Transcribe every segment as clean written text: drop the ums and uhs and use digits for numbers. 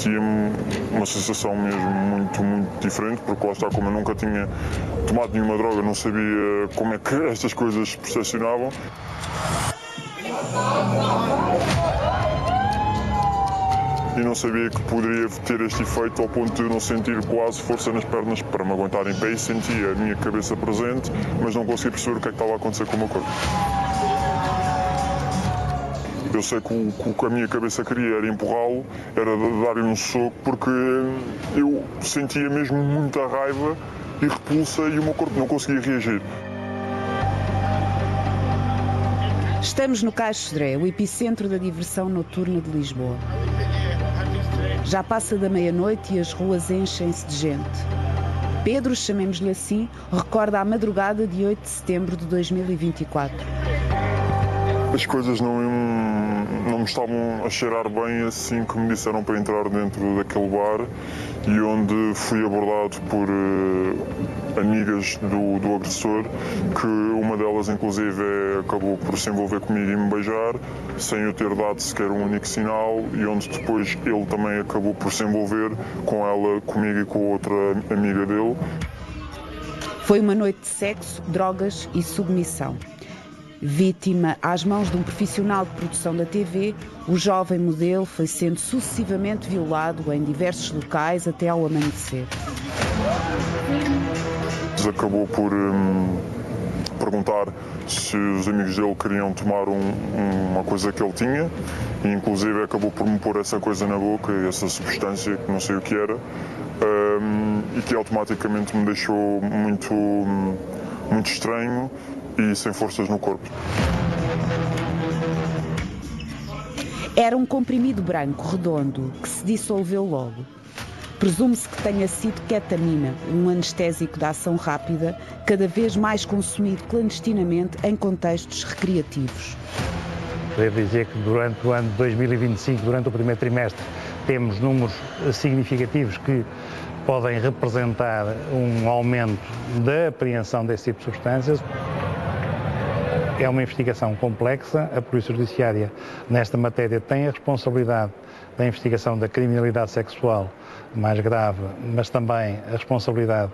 sentia-me uma sensação mesmo muito diferente, porque lá está, como eu nunca tinha tomado nenhuma droga, não sabia como é que estas coisas se percepcionavam. E não sabia que poderia ter este efeito ao ponto de eu não sentir quase força nas pernas para me aguentar em pé, e sentia a minha cabeça presente, mas não conseguia perceber o que é que estava a acontecer com o meu corpo. Eu sei que o que a minha cabeça queria era empurrá-lo, era dar-lhe um soco, porque eu sentia mesmo muita raiva e repulsa e o meu corpo não conseguia reagir. Estamos no Caixo de Sodré, o epicentro da diversão noturna de Lisboa. Já passa da meia-noite e as ruas enchem-se de gente. Pedro, chamemos-lhe assim, recorda a madrugada de 8 de setembro de 2024. As coisas não me estavam a cheirar bem assim que me disseram para entrar dentro daquele bar, e onde fui abordado por amigas do agressor, que uma delas inclusive acabou por se envolver comigo e me beijar, sem eu ter dado sequer um único sinal, e onde depois ele também acabou por se envolver com ela, comigo e com outra amiga dele. Foi uma noite de sexo, drogas e submissão. Vítima às mãos de um profissional de produção da TV, o jovem modelo foi sendo sucessivamente violado em diversos locais até ao amanhecer. Acabou por perguntar se os amigos dele queriam tomar uma coisa que ele tinha, e inclusive acabou por me pôr essa coisa na boca, essa substância que não sei o que era, e que automaticamente me deixou muito estranho e sem forças no corpo. Era um comprimido branco, redondo, que se dissolveu logo. Presume-se que tenha sido ketamina, um anestésico de ação rápida, cada vez mais consumido clandestinamente em contextos recreativos. Devo dizer que durante o ano de 2025, durante o primeiro trimestre, temos números significativos que podem representar um aumento da apreensão desse tipo de substâncias. É uma investigação complexa. A Polícia Judiciária, nesta matéria, tem a responsabilidade da investigação da criminalidade sexual mais grave, mas também a responsabilidade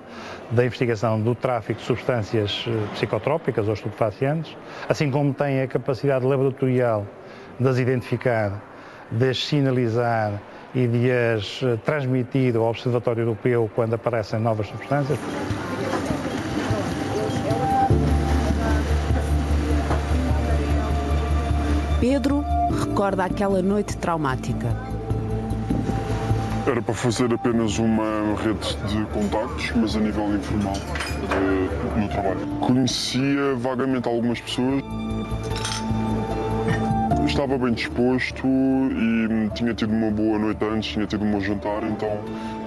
da investigação do tráfico de substâncias psicotrópicas ou estupefacientes, assim como tem a capacidade laboratorial de as identificar, de as sinalizar e de as transmitir ao Observatório Europeu quando aparecem novas substâncias. Pedro recorda aquela noite traumática. Era para fazer apenas uma rede de contactos, mas a nível informal, no trabalho. Conhecia vagamente algumas pessoas. Estava bem disposto e tinha tido uma boa noite antes, tinha tido um bom jantar, então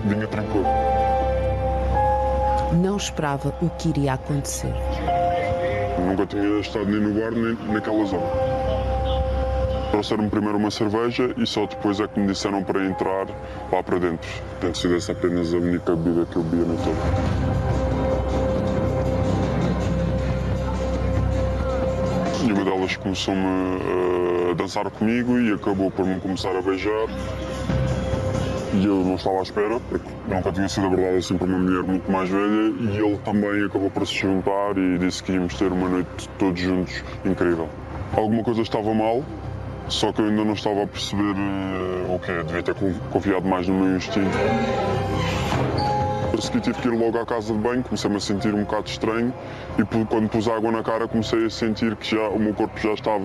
vinha tranquilo. Não esperava o que iria acontecer. Nunca tinha estado nem no bar, nem naquela zona. Trouxeram-me primeiro uma cerveja e só depois é que me disseram para entrar lá para dentro. Tem sido essa apenas a única bebida que eu bebia no todo. E uma delas começou-me a dançar comigo e acabou por me começar a beijar. E eu não estava à espera, porque nunca tinha sido abordado assim por uma mulher muito mais velha, e ele também acabou por se juntar e disse que íamos ter uma noite todos juntos incrível. Alguma coisa estava mal, só que eu ainda não estava a perceber o que é. Devia ter confiado mais no meu instinto. A seguir tive que ir logo à casa de banho, comecei-me a sentir um bocado estranho, e quando pus água na cara comecei a sentir que o meu corpo já estava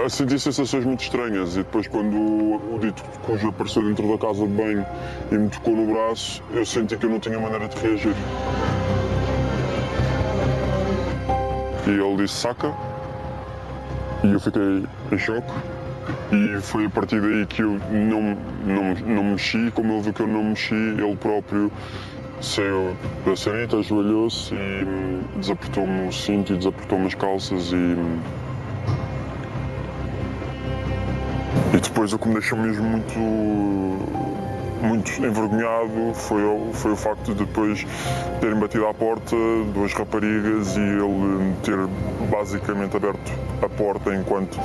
a sentir sensações muito estranhas, e depois quando o dito cujo apareceu dentro da casa de banho e me tocou no braço, eu senti que eu não tinha maneira de reagir. E ele disse saca, e eu fiquei em choque, e foi a partir daí que eu não mexi. Como ele viu que eu não mexi, ele próprio saiu da sanita, ajoelhou-se e desapertou-me o cinto e desapertou-me as calças, e depois o que me deixou mesmo muito envergonhado foi o facto de depois terem batido à porta, duas raparigas, e ele ter basicamente aberto a porta enquanto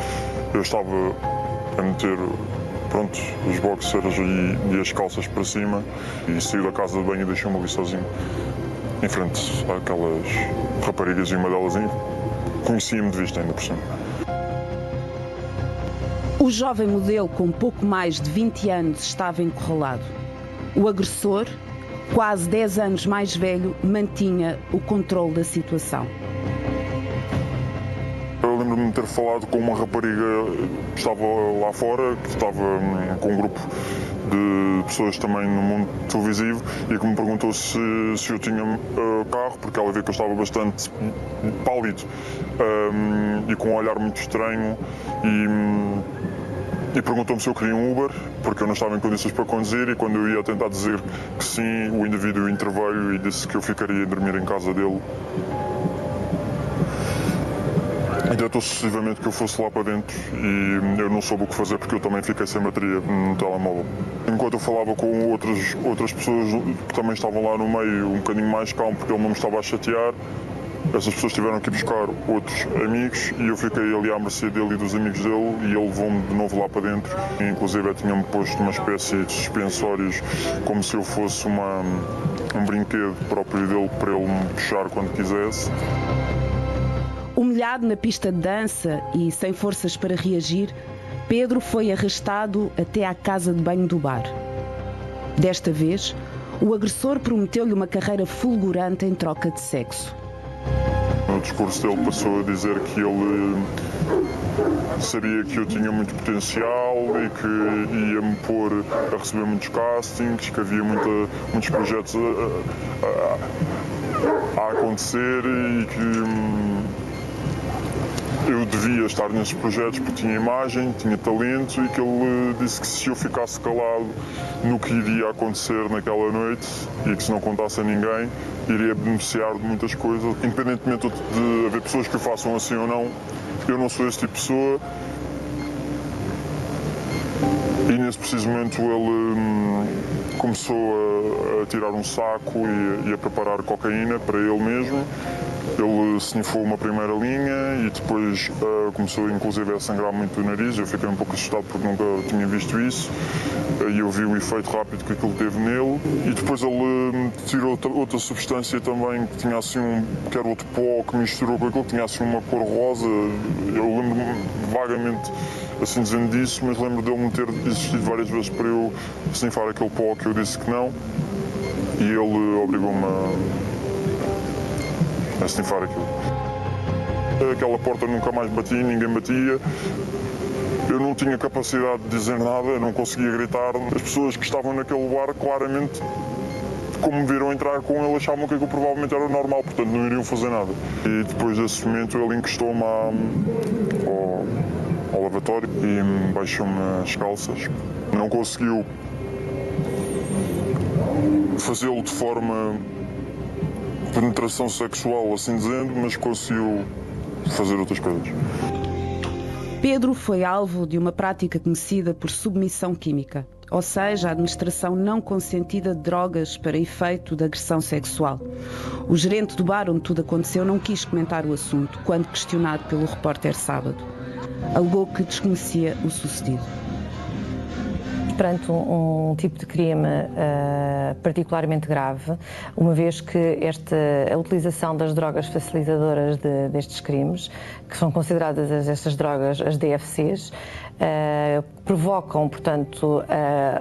eu estava a meter pronto, os boxers e as calças para cima, e saí da casa de banho e deixei-me ali sozinho, em frente àquelas raparigas, e uma delas conhecia-me de vista ainda por cima. O jovem modelo, com pouco mais de 20 anos, estava encurralado. O agressor, quase 10 anos mais velho, mantinha o controle da situação. Eu lembro-me de ter falado com uma rapariga que estava lá fora, que estava com um grupo de pessoas também no mundo televisivo, e que me perguntou se eu tinha carro, porque ela viu que eu estava bastante pálido e com um olhar muito estranho, e perguntou-me se eu queria um Uber, porque eu não estava em condições para conduzir, e quando eu ia tentar dizer que sim, o indivíduo interveio e disse que eu ficaria a dormir em casa dele. E tentou sucessivamente que eu fosse lá para dentro, e eu não soube o que fazer, porque eu também fiquei sem bateria no telemóvel. Enquanto eu falava com outras pessoas que também estavam lá no meio, um bocadinho mais calmo, porque ele não me estava a chatear, essas pessoas tiveram que ir buscar outros amigos, e eu fiquei ali à mercê dele e dos amigos dele, e ele levou-me de novo lá para dentro. E, inclusive, tinha-me posto uma espécie de suspensórios, como se eu fosse um brinquedo próprio dele, para ele me puxar quando quisesse. Humilhado na pista de dança e sem forças para reagir, Pedro foi arrastado até à casa de banho do bar. Desta vez, o agressor prometeu-lhe uma carreira fulgurante em troca de sexo. No discurso dele passou a dizer que ele sabia que eu tinha muito potencial e que ia-me pôr a receber muitos castings, que havia muitos projetos a acontecer, e que eu devia estar nesses projetos porque tinha imagem, tinha talento, e que ele disse que se eu ficasse calado no que iria acontecer naquela noite, e que se não contasse a ninguém, iria beneficiar de muitas coisas. Independentemente de haver pessoas que o façam assim ou não, eu não sou esse tipo de pessoa. E nesse preciso momento ele começou a tirar um saco e a preparar cocaína para ele mesmo. Ele snifou uma primeira linha e depois começou inclusive a sangrar muito o nariz. Eu fiquei um pouco assustado porque nunca tinha visto isso, e eu vi o efeito rápido que aquilo teve nele. E depois ele tirou outra substância também, que tinha assim que era outro pó que misturou com aquilo, que tinha assim uma cor rosa. Eu lembro-me vagamente assim dizendo disso, mas lembro dele me ter insistido várias vezes para eu snifar aquele pó, que eu disse que não, e ele obrigou-me a snifar aquilo. Aquela porta nunca mais batia, ninguém batia. Eu não tinha capacidade de dizer nada, eu não conseguia gritar. As pessoas que estavam naquele bar, claramente, como me viram entrar com ele, achavam que aquilo provavelmente era normal, portanto não iriam fazer nada. E depois desse momento ele encostou-me ao lavatório e baixou-me as calças. Não conseguiu fazê-lo de forma penetração sexual, assim dizendo, mas conseguiu fazer outras coisas. Pedro foi alvo de uma prática conhecida por submissão química, ou seja, a administração não consentida de drogas para efeito de agressão sexual. O gerente do bar onde tudo aconteceu não quis comentar o assunto quando questionado pelo repórter Sábado. Alegou que desconhecia o sucedido. Perante um tipo de crime particularmente grave, uma vez que a utilização das drogas facilitadoras destes crimes, que são consideradas estas drogas as DFCs, provocam, portanto,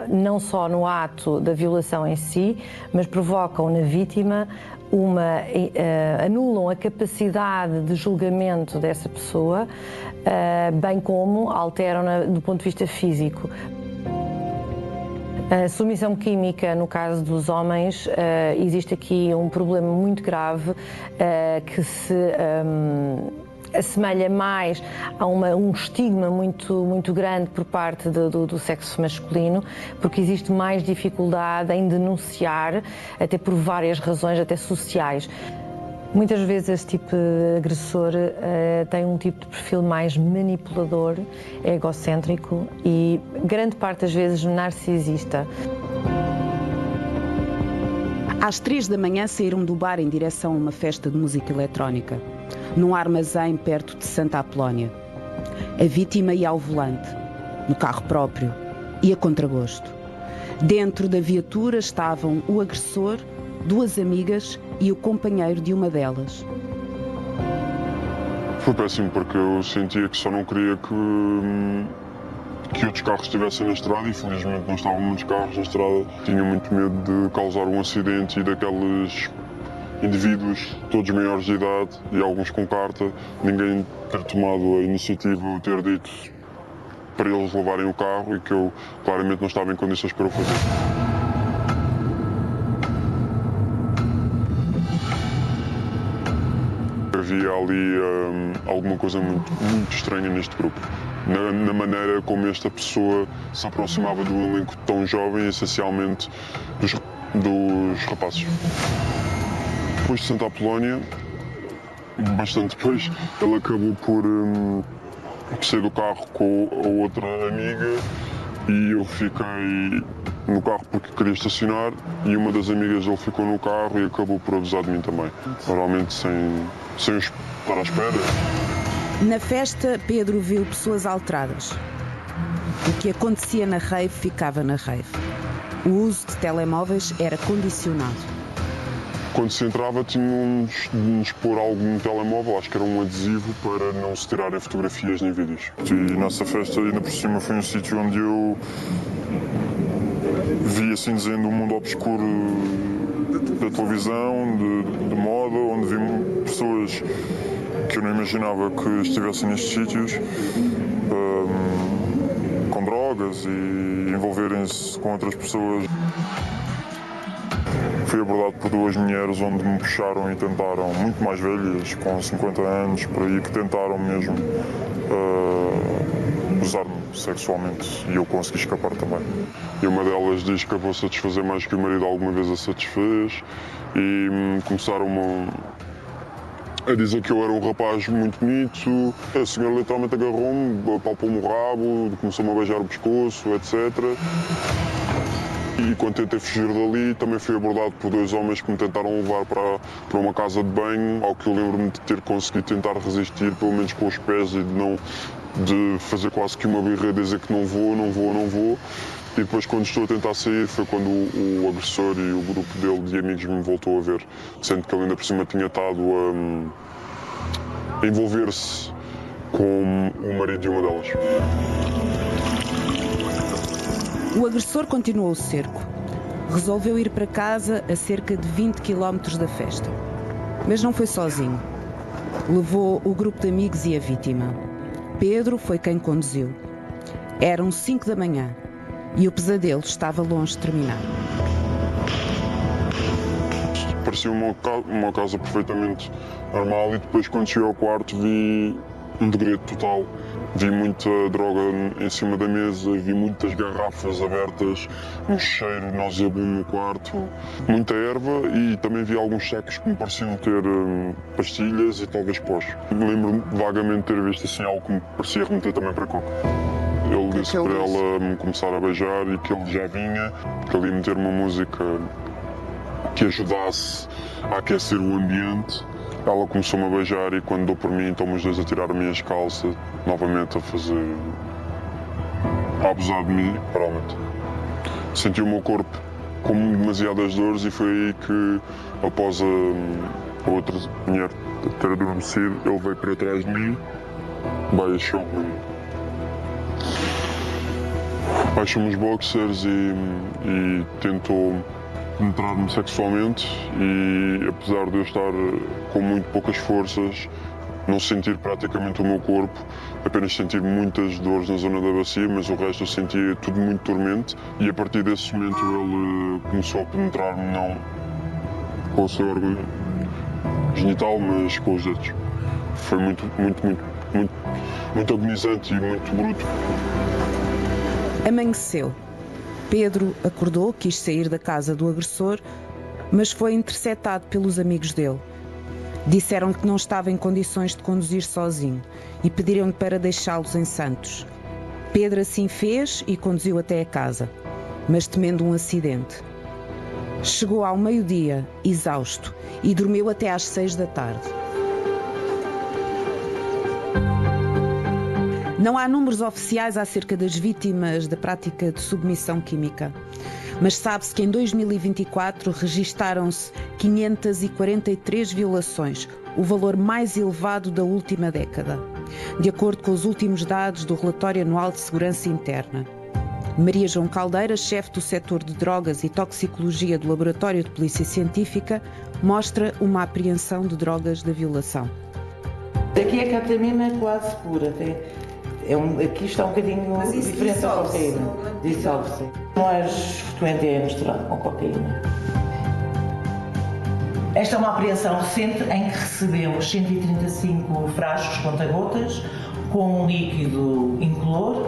não só no ato da violação em si, mas provocam na vítima anulam a capacidade de julgamento dessa pessoa, bem como alteram-na do ponto de vista físico. A submissão química, no caso dos homens, existe aqui um problema muito grave que se assemelha mais a um estigma muito grande por parte do sexo masculino, porque existe mais dificuldade em denunciar, até por várias razões, até sociais. Muitas vezes este tipo de agressor tem um tipo de perfil mais manipulador, egocêntrico e, grande parte das vezes, narcisista. Às 3 da manhã saíram do bar em direção a uma festa de música eletrónica, num armazém perto de Santa Apolónia. A vítima ia ao volante, no carro próprio, e a contragosto. Dentro da viatura estavam o agressor, 2 amigas e o companheiro de uma delas. Foi péssimo porque eu sentia que só não queria que outros carros estivessem na estrada e felizmente não estavam muitos carros na estrada. Tinha muito medo de causar um acidente e daqueles indivíduos, todos maiores de idade e alguns com carta, ninguém ter tomado a iniciativa ou ter dito para eles levarem o carro e que eu claramente não estava em condições para o fazer. Havia ali alguma coisa muito estranha neste grupo. Na maneira como esta pessoa se aproximava do elenco tão jovem, essencialmente dos rapazes. Depois de Santa Apolónia, bastante depois, ele acabou por sair do carro com a outra amiga e eu fiquei no carro porque queria estacionar e uma das amigas dele ficou no carro e acabou por abusar de mim também. Normalmente sem estar à espera. Na festa, Pedro viu pessoas alteradas. O que acontecia na rave ficava na rave. O uso de telemóveis era condicionado. Quando se entrava, tínhamos de nos pôr algo no telemóvel, acho que era um adesivo para não se tirarem fotografias nem vídeos. E nessa festa, ainda por cima, foi um sítio onde eu vi, assim dizendo, um mundo obscuro da televisão, de moda, onde vi pessoas que eu não imaginava que estivessem nestes sítios, com drogas e envolverem-se com outras pessoas. Fui abordado por 2 mulheres onde me puxaram e tentaram, muito mais velhas, com 50 anos, por aí, que tentaram mesmo usar-me sexualmente e eu consegui escapar também. E uma delas diz que a vou satisfazer mais que o marido alguma vez a satisfez e começaram a dizer que eu era um rapaz muito bonito. A senhora literalmente agarrou-me, apalpou-me o rabo, começou-me a beijar o pescoço, etc. E quando tentei fugir dali, também fui abordado por 2 homens que me tentaram levar para uma casa de banho, ao que eu lembro-me de ter conseguido tentar resistir, pelo menos com os pés, e de fazer quase que uma birra, dizer que não vou. E depois, quando estou a tentar sair, foi quando o agressor e o grupo dele de amigos me voltou a ver, sendo que ele ainda por cima tinha estado a envolver-se com o marido de uma delas. O agressor continuou o cerco. Resolveu ir para casa a cerca de 20 km da festa. Mas não foi sozinho. Levou o grupo de amigos e a vítima. Pedro foi quem conduziu. Eram 5 da manhã e o pesadelo estava longe de terminar. Parecia uma casa perfeitamente normal e depois, quando cheguei ao quarto, vi um degredo total. Vi muita droga em cima da mesa, vi muitas garrafas abertas, um cheiro nauseabundo no quarto, muita erva e também vi alguns sacos que me pareciam ter pastilhas e talvez pós. Lembro-me vagamente de ter visto assim algo que me parecia remeter também para coca. Ele disse para ela me começar a beijar e que ele já vinha, que ele ia meter uma música que ajudasse a aquecer o ambiente. Ela começou-me a beijar e quando dou por mim, então os dois a tirar as minhas calças, novamente a abusar de mim, realmente. Senti o meu corpo com demasiadas dores e foi aí que, após a outra mulher ter adormecido, ele veio para trás de mim, baixou-me os boxers e tentou penetrar-me sexualmente e, apesar de eu estar com muito poucas forças, não sentir praticamente o meu corpo, apenas sentir muitas dores na zona da bacia, mas o resto eu sentia tudo muito dormente e a partir desse momento ele começou a penetrar-me não com o seu órgão genital, mas com os dedos. Foi muito agonizante e muito bruto. Amanheceu. Pedro acordou, quis sair da casa do agressor, mas foi interceptado pelos amigos dele. Disseram que não estava em condições de conduzir sozinho e pediram-lhe para deixá-los em Santos. Pedro assim fez e conduziu até a casa, mas temendo um acidente. Chegou ao meio-dia, exausto, e dormiu até às 6 da tarde. Não há números oficiais acerca das vítimas da prática de submissão química, mas sabe-se que em 2024 registaram-se 543 violações, o valor mais elevado da última década, de acordo com os últimos dados do Relatório Anual de Segurança Interna. Maria João Caldeira, chefe do setor de drogas e toxicologia do Laboratório de Polícia Científica, mostra uma apreensão de drogas da violação. Aqui a ketamina é quase pura. Aqui está um bocadinho diferente da cocaína. Dissolve-se. O mais frequente é misturado com cocaína. Esta é uma apreensão recente em que recebemos 135 frascos conta-gotas com um líquido incolor,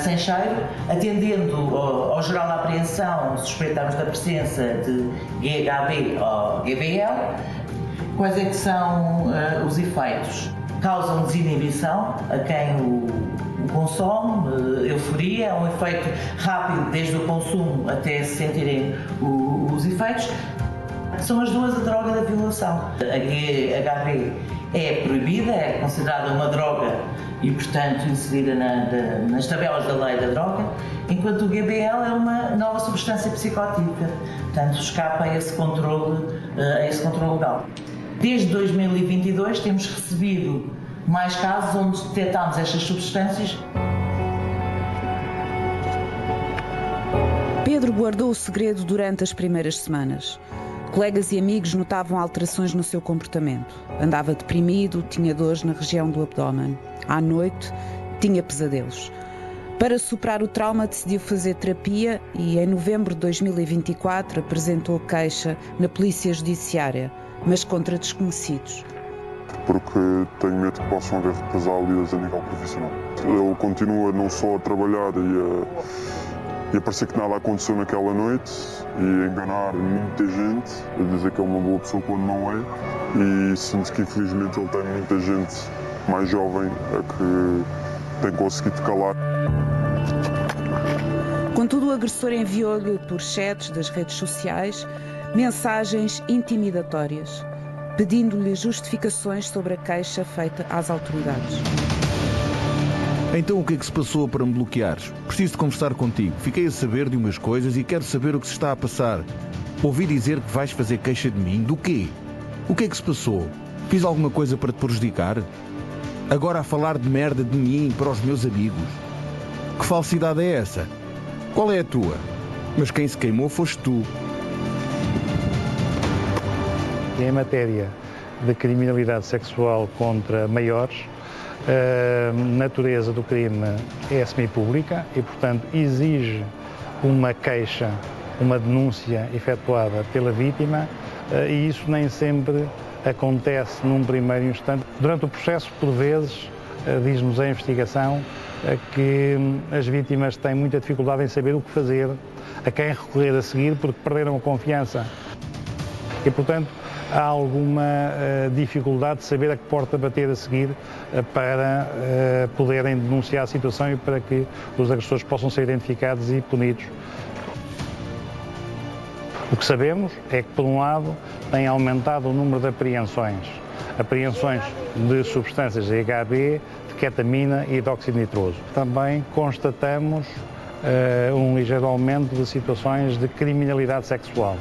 sem cheiro, atendendo ao geral da apreensão, suspeitamos da presença de GHB ou GBL. Quais é que são os efeitos? Causam desinibição a quem o consome, euforia, é um efeito rápido desde o consumo até se sentirem os efeitos. São as duas a droga da violação. A GHB é proibida, é considerada uma droga e, portanto, inserida nas tabelas da lei da droga, enquanto o GBL é uma nova substância psicoativa, portanto, escapa a esse controle legal. Desde 2022 temos recebido mais casos onde detectámos estas substâncias. Pedro guardou o segredo durante as primeiras semanas. Colegas e amigos notavam alterações no seu comportamento. Andava deprimido, tinha dores na região do abdômen. À noite, tinha pesadelos. Para superar o trauma, decidiu fazer terapia e, em novembro de 2024, apresentou queixa na Polícia Judiciária, mas contra desconhecidos. Porque tenho medo que possam haver represálias a nível profissional. Ele continua não só a trabalhar e a parecer que nada aconteceu naquela noite e a enganar muita gente, a dizer que é uma boa pessoa quando não é, e sinto que infelizmente ele tem muita gente mais jovem a que tem conseguido calar. Contudo, o agressor enviou-lhe por chats das redes sociais mensagens intimidatórias, pedindo-lhe justificações sobre a queixa feita às autoridades. Então o que é que se passou para me bloqueares? Preciso de conversar contigo. Fiquei a saber de umas coisas e quero saber o que se está a passar. Ouvi dizer que vais fazer queixa de mim. Do quê? O que é que se passou? Fiz alguma coisa para te prejudicar? Agora a falar de merda de mim para os meus amigos. Que falsidade é essa? Qual é a tua? Mas quem se queimou foste tu. Em matéria de criminalidade sexual contra maiores, a natureza do crime é semipública e, portanto, exige uma queixa, uma denúncia efetuada pela vítima e isso nem sempre acontece num primeiro instante. Durante o processo, por vezes, diz-nos a investigação que as vítimas têm muita dificuldade em saber o que fazer, a quem recorrer a seguir, porque perderam a confiança. E, portanto, há alguma dificuldade de saber a que porta bater a seguir para poderem denunciar a situação e para que os agressores possam ser identificados e punidos. O que sabemos é que, por um lado, tem aumentado o número de apreensões de substâncias de GHB, de ketamina e de óxido nitroso. Também constatamos um ligeiro aumento de situações de criminalidade sexual.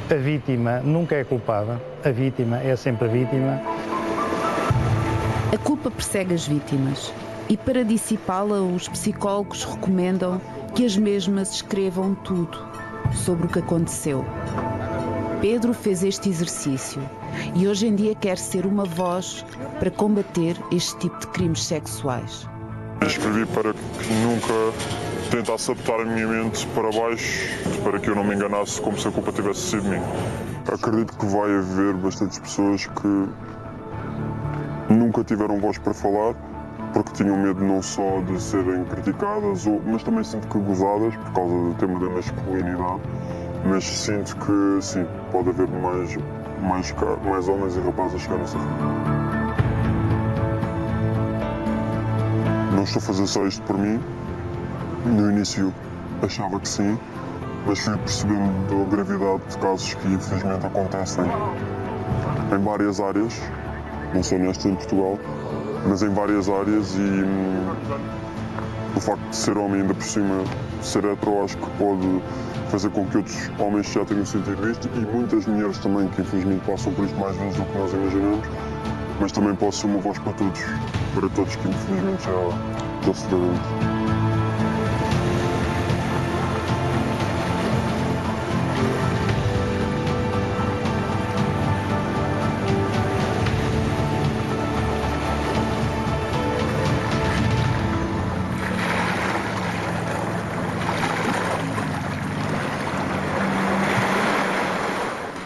A vítima nunca é culpada, a vítima é sempre a vítima. A culpa persegue as vítimas e, para dissipá-la, os psicólogos recomendam que as mesmas escrevam tudo sobre o que aconteceu. Pedro fez este exercício e hoje em dia quer ser uma voz para combater este tipo de crimes sexuais. Escrevi para que nunca tentasse adaptar a minha mente para baixo, para que eu não me enganasse como se a culpa tivesse sido minha. Acredito que vai haver bastantes pessoas que nunca tiveram voz para falar, porque tinham medo não só de serem criticadas, mas também sinto que gozadas, por causa do tema da masculinidade. Mas sinto que, sim, pode haver mais homens e rapazes a chegar nessa frente. Não estou a fazer só isto por mim. No início achava que sim, mas fui percebendo a gravidade de casos que infelizmente acontecem em várias áreas, não só nesta em Portugal, mas em várias áreas, e o facto de ser homem, ainda por cima, ser hetero, acho que pode fazer com que outros homens já tenham sentido isto, e muitas mulheres também, que infelizmente passam por isto mais vezes do que nós imaginamos, mas também posso ser uma voz para todos que infelizmente já se deram.